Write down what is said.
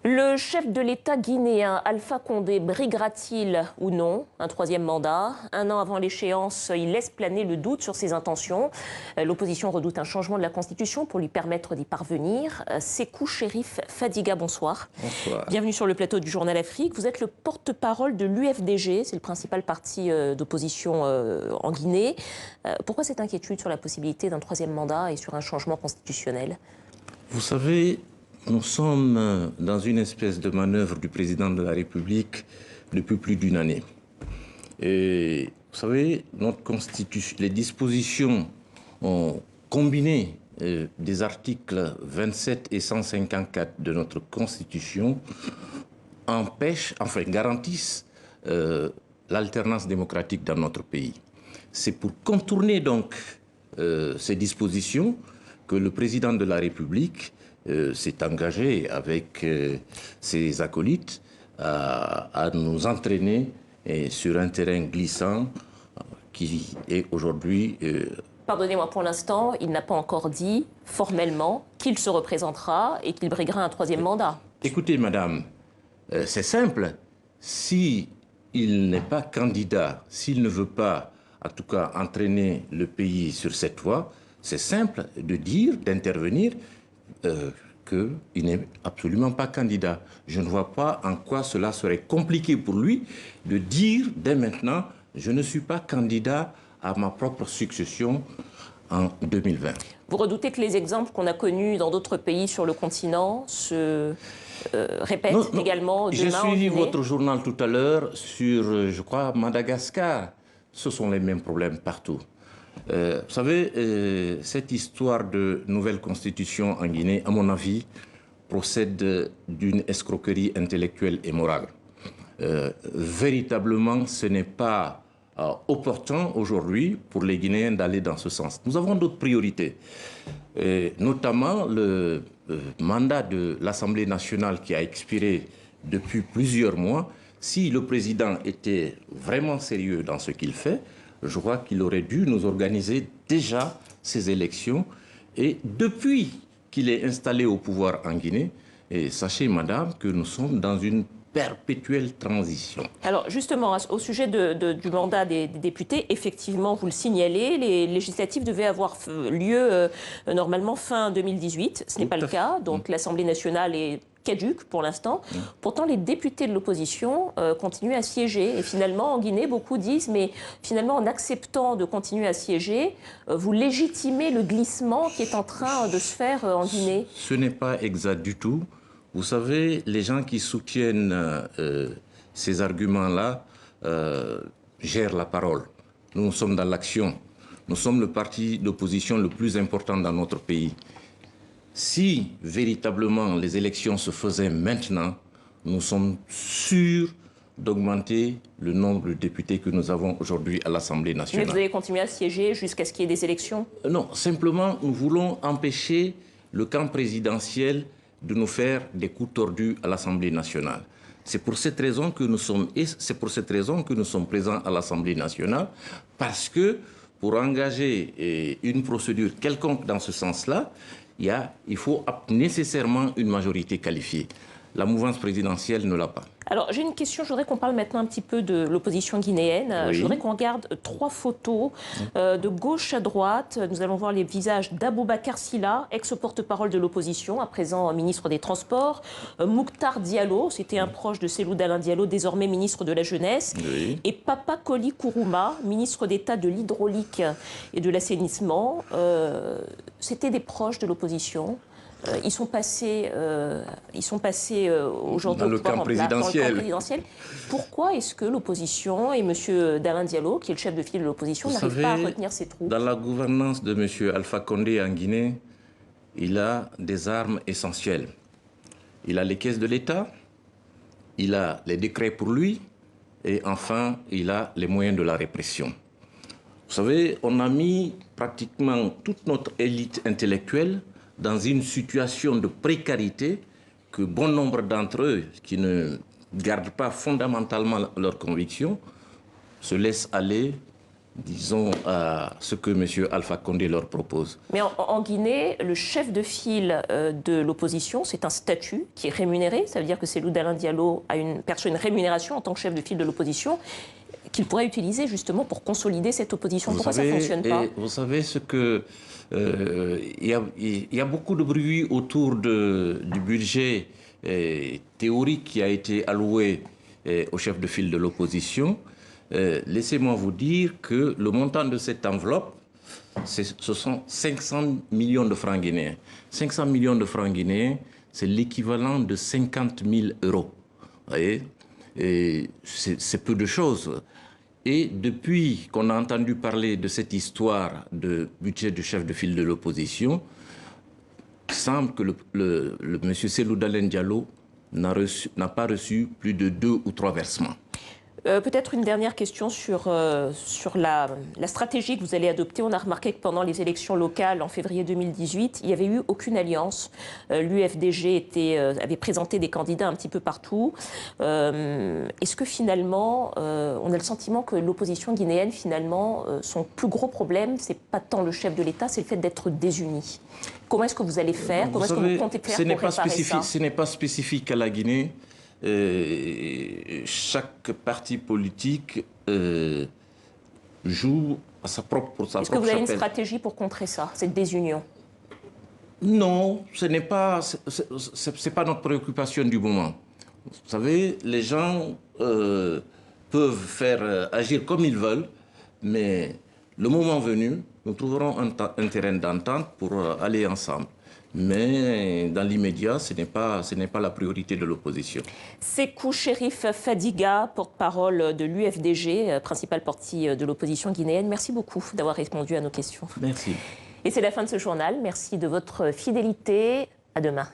Le chef de l'État guinéen, Alpha Condé, briguera-t-il ou non un troisième mandat? Un an avant l'échéance, il laisse planer le doute sur ses intentions. L'opposition redoute un changement de la Constitution pour lui permettre d'y parvenir. Sékou Chérif Fadiga, bonsoir. Bonsoir. Bienvenue sur le plateau du Journal Afrique. Vous êtes le porte-parole de l'UFDG, c'est le principal parti d'opposition en Guinée. Pourquoi cette inquiétude sur la possibilité d'un troisième mandat et sur un changement constitutionnel? Vous savez, nous sommes dans une espèce de manœuvre du président de la République depuis plus d'une année. Et vous savez, notre Constitution, les dispositions ont combiné des articles 27 et 154 de notre Constitution garantissent l'alternance démocratique dans notre pays. C'est pour contourner donc ces dispositions que le président de la République s'est engagé avec ses acolytes à nous entraîner sur un terrain glissant qui est aujourd'hui... Pardonnez-moi, pour l'instant, il n'a pas encore dit formellement qu'il se représentera et qu'il briguera un troisième mandat. Écoutez, madame, c'est simple. S'il n'est pas candidat, s'il ne veut pas, en tout cas, entraîner le pays sur cette voie, c'est simple de dire, d'intervenir, qu'il n'est absolument pas candidat. Je ne vois pas en quoi cela serait compliqué pour lui de dire dès maintenant « je ne suis pas candidat à ma propre succession en 2020 ». Vous redoutez que les exemples qu'on a connus dans d'autres pays sur le continent se répètent également demain J'ai en suivi Guinée? votre journal tout à l'heure sur, je crois, Madagascar. Ce sont les mêmes problèmes partout. Vous savez, cette histoire de nouvelle constitution en Guinée, à mon avis, procède d'une escroquerie intellectuelle et morale. Véritablement, ce n'est pas opportun aujourd'hui pour les Guinéens d'aller dans ce sens. Nous avons d'autres priorités, notamment le mandat de l'Assemblée nationale qui a expiré depuis plusieurs mois. Si le président était vraiment sérieux dans ce qu'il fait, je crois qu'il aurait dû nous organiser déjà ces élections. Et depuis qu'il est installé au pouvoir en Guinée, et sachez, madame, que nous sommes dans une perpétuelle transition. Alors justement, au sujet du mandat des députés, effectivement, vous le signalez, les législatives devaient avoir lieu normalement fin 2018. Ce n'est pas le cas, donc l'Assemblée nationale est caduque pour l'instant. Pourtant, les députés de l'opposition continuent à siéger. Et finalement, en Guinée, beaucoup disent, mais finalement, en acceptant de continuer à siéger, vous légitimez le glissement qui est en train de se faire en Guinée. Ce n'est pas exact du tout. Vous savez, les gens qui soutiennent ces arguments-là gèrent la parole. Nous sommes dans l'action. Nous sommes le parti d'opposition le plus important dans notre pays. Si véritablement les élections se faisaient maintenant, nous sommes sûrs d'augmenter le nombre de députés que nous avons aujourd'hui à l'Assemblée nationale. Mais vous allez continuer à siéger jusqu'à ce qu'il y ait des élections? Non, simplement nous voulons empêcher le camp présidentiel de nous faire des coups tordus à l'Assemblée nationale. C'est pour cette raison que nous sommes présents à l'Assemblée nationale, parce que pour engager une procédure quelconque dans ce sens-là, il faut nécessairement une majorité qualifiée. La mouvance présidentielle ne l'a pas. Alors, j'ai une question. Je voudrais qu'on parle maintenant un petit peu de l'opposition guinéenne. Oui. Je voudrais qu'on regarde 3 photos de gauche à droite. Nous allons voir les visages d'Aboubacar Silla, ex-porte-parole de l'opposition, à présent ministre des Transports. Mouktar Diallo, c'était un proche de Cellou Dalein Diallo, désormais ministre de la Jeunesse. Oui. Et Papa Koli Kourouma, ministre d'État de l'Hydraulique et de l'Assainissement. C'était des proches de l'opposition. Ils sont passés aujourd'hui dans le camp présidentiel. Pourquoi est-ce que l'opposition et M. Dalein Diallo, qui est le chef de file de l'opposition, n'arrivent pas à retenir ses troupes? Dans la gouvernance de M. Alpha Condé en Guinée, il a des armes essentielles. Il a les caisses de l'État, il a les décrets pour lui, et enfin, il a les moyens de la répression. Vous savez, on a mis pratiquement toute notre élite intellectuelle dans une situation de précarité que bon nombre d'entre eux, qui ne gardent pas fondamentalement leurs convictions, se laissent aller disons, à ce que M. Alpha Condé leur propose. Mais en Guinée, le chef de file de l'opposition, c'est un statut qui est rémunéré. Ça veut dire que Cellou Dalein Diallo perçoit une rémunération en tant que chef de file de l'opposition qu'il pourrait utiliser justement pour consolider cette opposition. Pourquoi ça ne fonctionne pas? Vous savez ce que... il y a beaucoup de bruit autour du budget théorique qui a été alloué au chef de file de l'opposition. Laissez-moi vous dire que le montant de cette enveloppe, ce sont 500 millions de francs guinéens. 500 millions de francs guinéens, c'est l'équivalent de 50 000 euros. Vous voyez? C'est peu de choses. Et depuis qu'on a entendu parler de cette histoire de budget du chef de file de l'opposition, il semble que M. Cellou Dalein Diallo n'a pas reçu plus de 2 ou 3 versements. Peut-être une dernière question sur la stratégie que vous allez adopter. On a remarqué que pendant les élections locales en février 2018, il n'y avait eu aucune alliance. L'UFDG avait présenté des candidats un petit peu partout. Est-ce que finalement, on a le sentiment que l'opposition guinéenne, finalement, son plus gros problème, ce n'est pas tant le chef de l'État, c'est le fait d'être désunis. Comment est-ce que vous allez faire? Comment est-ce que vous comptez faire pour réparer ça? Ce n'est pas spécifique à la Guinée. Chaque parti politique joue à sa propre chapelle. Est-ce que vous avez une stratégie pour contrer ça, cette désunion? Non, c'est pas notre préoccupation du moment. Vous savez, les gens peuvent faire agir comme ils veulent, mais le moment venu, nous trouverons un terrain d'entente pour aller ensemble. Mais dans l'immédiat, ce n'est pas la priorité de l'opposition. Sékou Chérif Fadiga, porte-parole de l'UFDG, principal parti de l'opposition guinéenne. Merci beaucoup d'avoir répondu à nos questions. Merci. Et c'est la fin de ce journal. Merci de votre fidélité. À demain.